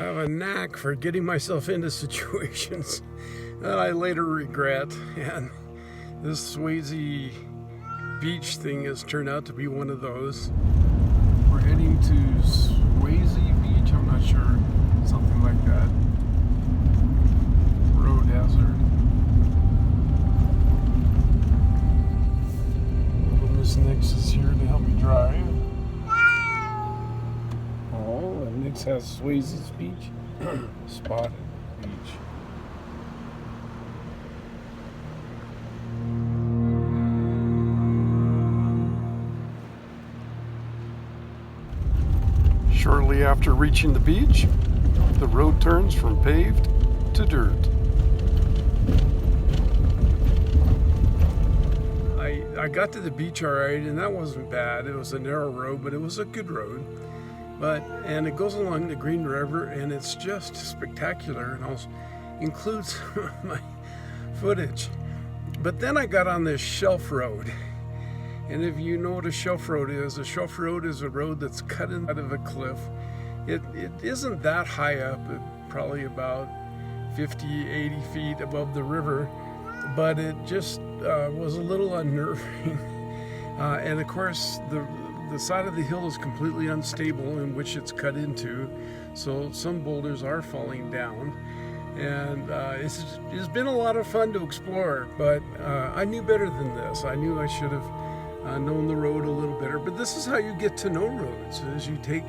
I have a knack for getting myself into situations that I later regret, and this Swaysey beach thing has turned out to be one of those. We're heading to Swaysey Beach, I'm not sure, something like that. Road hazard. Little Miss Nix is here to help me drive. Oh, and Nix has Swaysey's Beach. Spotted Beach. Shortly after reaching the beach, the road turns from paved to dirt. I got to the beach all right, and that wasn't bad. It was a narrow road, but it was a good road. And it goes along the Green River, and it's just spectacular, and I'll include some of my footage. But then I got on this shelf road. And if you know what a shelf road is a road that's cut out of a cliff. It isn't that high up, probably about 50, 80 feet above the river, but it just was a little unnerving. And of course, the side of the hill is completely unstable in which it's cut into, so some boulders are falling down. And it's been a lot of fun to explore, but I knew better than this. I knew I should have known the road a little better, but this is how you get to know roads, is you take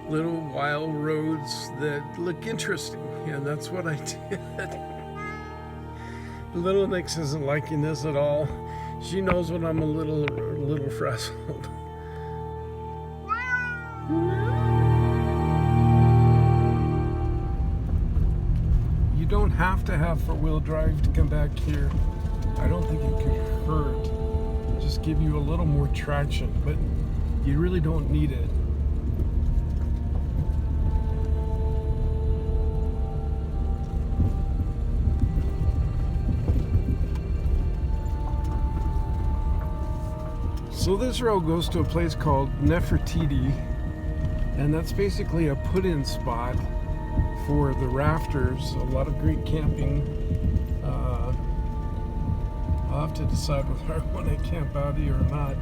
little wild roads that look interesting, and that's what I did. Little Nix isn't liking this at all. She knows when I'm a little frazzled. You don't have to have four-wheel drive to come back here. I don't think it could hurt. Just give you a little more traction, but you really don't need it. So this road goes to a place called Nefertiti, and that's basically a put-in spot for the rafters. A lot of great camping. I'll have to decide whether I want to camp out here or not.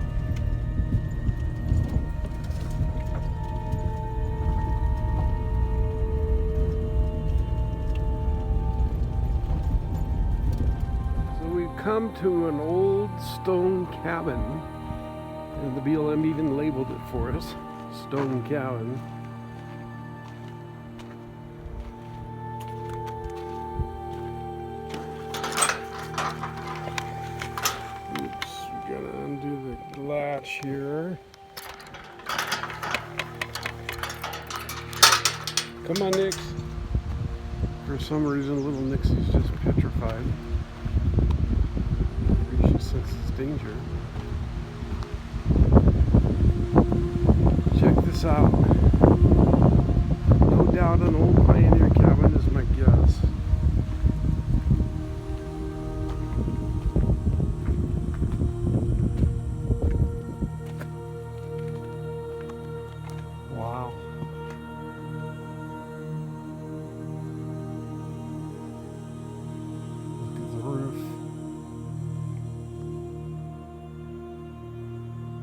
So we've come to an old stone cabin, and the BLM even labeled it for us, Stone Cabin. Latch here. Come on, Nix. For some reason, little Nixie's just petrified. Maybe she senses danger. Check this out. No doubt an old pioneer cabin is my guess.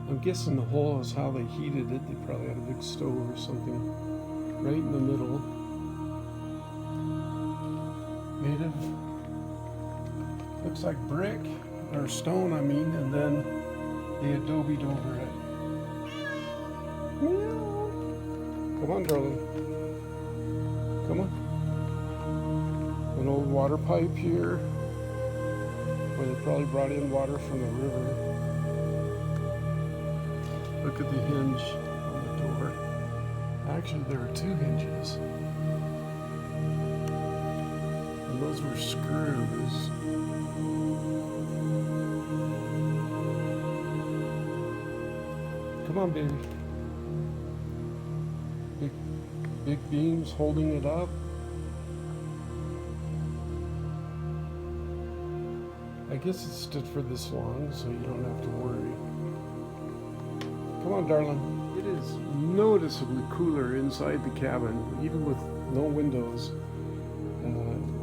I'm guessing the hole is how they heated it. They probably had a big stove or something right in the middle. Made of, looks like brick, or stone I mean, and then they adobe'd over it. Come on, darling. Come on. An old water pipe here, where they probably brought in water from the river. Look at the hinge on the door. Actually, there are two hinges. And those were screws. Come on, baby. Big beams holding it up. I guess it stood for this long, so you don't have to worry. Come on, darling. It is noticeably cooler inside the cabin, even with no windows.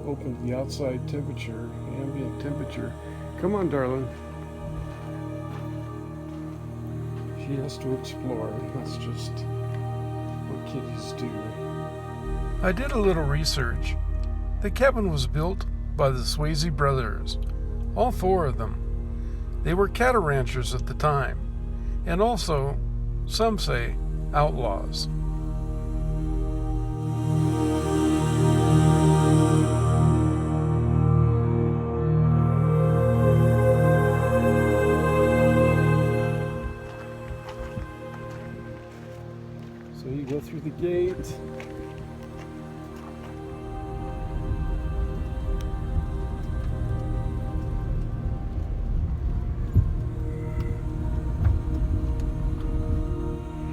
Open the outside temperature, ambient temperature. Come on, darling. She has to explore. That's just what kitties do. I did a little research. The cabin was built by the Swaysey brothers, all four of them. They were cattle ranchers at the time, and also, some say, outlaws. So you go through the gate.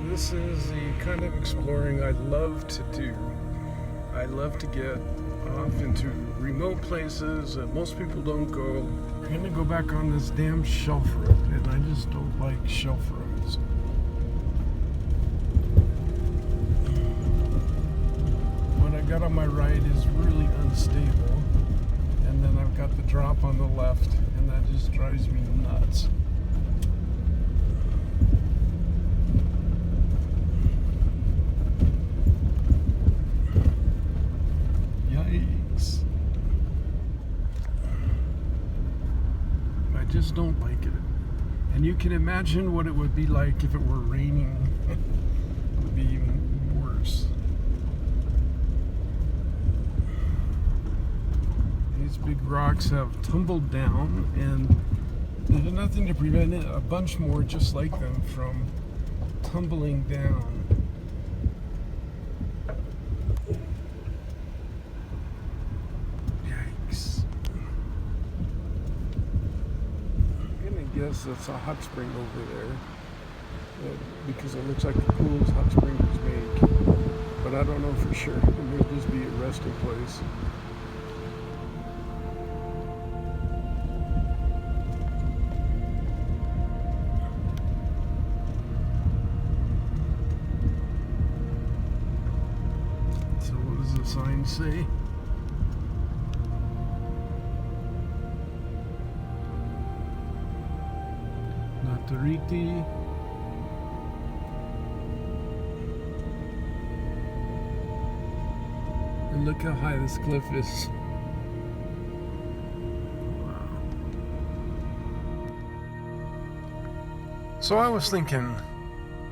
This is the kind of exploring I love to do. I love to get off into remote places that most people don't go. I'm gonna go back on this damn shelf road, and I just don't like shelf roads. What I got on my right is really unstable, and then I've got the drop on the left, and that just drives me nuts. I just don't like it. And you can imagine what it would be like if it were raining. It would be even worse. These big rocks have tumbled down, and there's nothing to prevent a bunch more just like them from tumbling down. Yes, that's a hot spring over there, because it looks like the coolest hot springs make, but I don't know for sure. It may just be a resting place. So what does the sign say? Nefertiti. And look how high this cliff is. Wow. So I was thinking,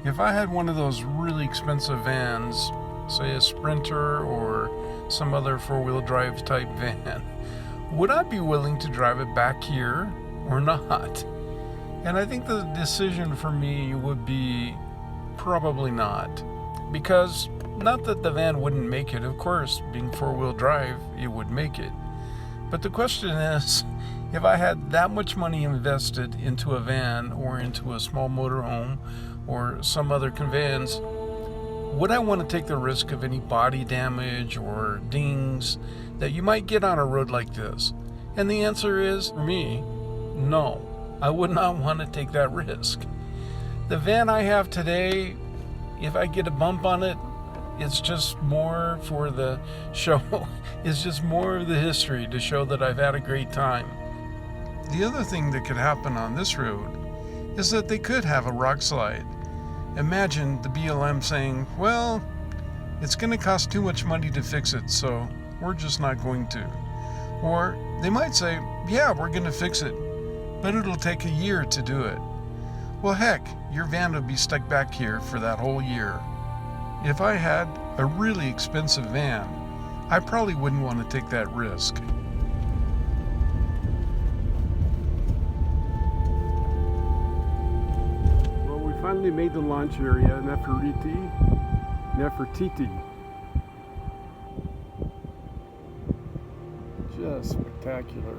if I had one of those really expensive vans, say a Sprinter or some other four-wheel drive type van, would I be willing to drive it back here or not? And I think the decision for me would be probably not. Because, not that the van wouldn't make it, of course, being four-wheel drive, it would make it. But the question is, if I had that much money invested into a van or into a small motorhome or some other conveyance, would I want to take the risk of any body damage or dings that you might get on a road like this? And the answer is, for me, no. I would not want to take that risk. The van I have today, if I get a bump on it, it's just more for the show. It's just more of the history to show that I've had a great time. The other thing that could happen on this road is that they could have a rock slide. Imagine the BLM saying, well, it's going to cost too much money to fix it, so we're just not going to. Or they might say, yeah, we're going to fix it, but it'll take a year to do it. Well, heck, your van would be stuck back here for that whole year. If I had a really expensive van, I probably wouldn't want to take that risk. Well, we finally made the launch area, Nefertiti. Just spectacular.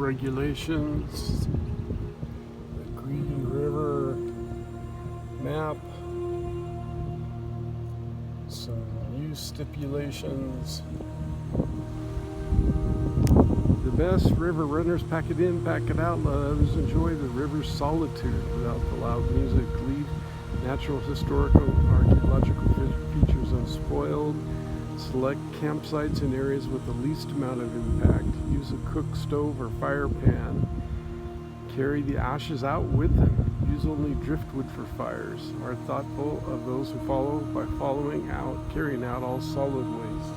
Regulations, the Green River map, some use stipulations, the best. River runners, pack it in, pack it out. Let others enjoy the river's solitude without the loud music. Leave natural, historical, archaeological features unspoiled. Select campsites in areas with the least amount of impact. Use a cook stove or fire pan. Carry the ashes out with them. Use only driftwood for fires. Are thoughtful of those who follow by carrying out all solid waste.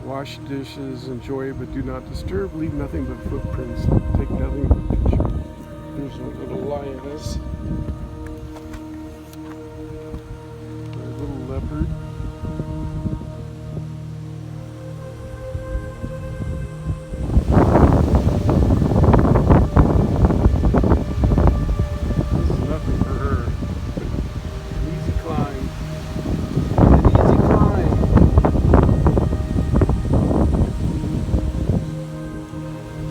Wash dishes, enjoy but do not disturb. Leave nothing but footprints. Take nothing but pictures. There's a little lioness. A little leopard.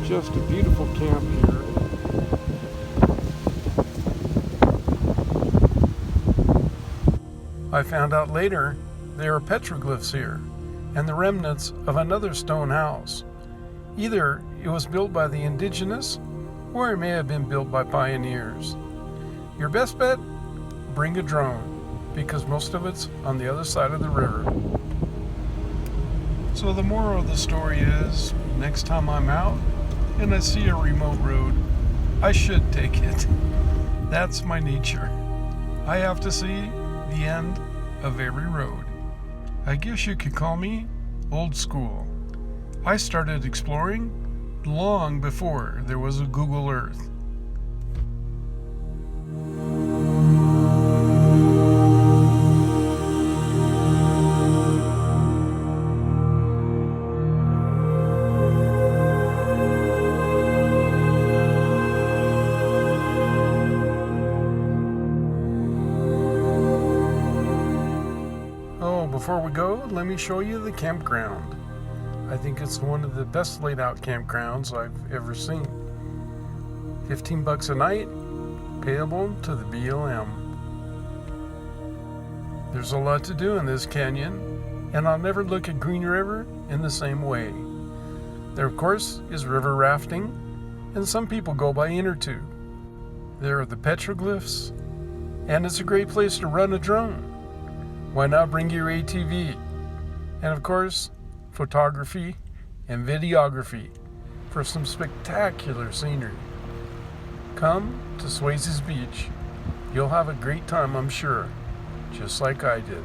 Just a beautiful camp here. I found out later there are petroglyphs here and the remnants of another stone house. Either it was built by the indigenous or it may have been built by pioneers. Your best bet? Bring a drone, because most of it's on the other side of the river. So the moral of the story is, next time I'm out and I see a remote road, I should take it. That's my nature. I have to see the end of every road. I guess you could call me old school. I started exploring long before there was a Google Earth. Before we go, let me show you the campground. I think it's one of the best laid out campgrounds I've ever seen. $15 a night, payable to the BLM. There's a lot to do in this canyon, and I'll never look at Green River in the same way. There, of course, is river rafting, and some people go by inner tube. There are the petroglyphs, and it's a great place to run a drone. Why not bring your ATV? And of course, photography and videography for some spectacular scenery. Come to Swaysey's Beach. You'll have a great time, I'm sure, just like I did.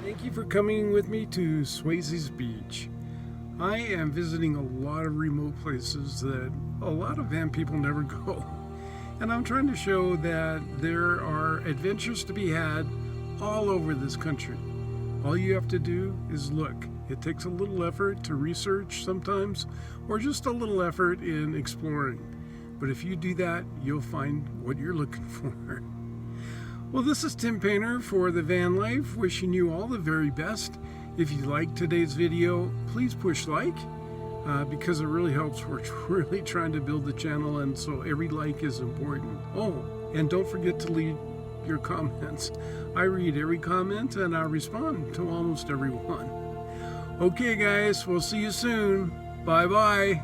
Thank you for coming with me to Swaysey's Beach. I am visiting a lot of remote places that a lot of van people never go. And I'm trying to show that there are adventures to be had all over this country. All you have to do is look. It takes a little effort to research sometimes, or just a little effort in exploring. But if you do that, you'll find what you're looking for. Well, this is Tim Painter for The Van Life, wishing you all the very best. If you liked today's video, please push like. Because it really helps. We're really trying to build the channel, and so every like is important. Oh, and don't forget to leave your comments. I read every comment and I respond to almost every one. Okay guys, we'll see you soon. Bye bye.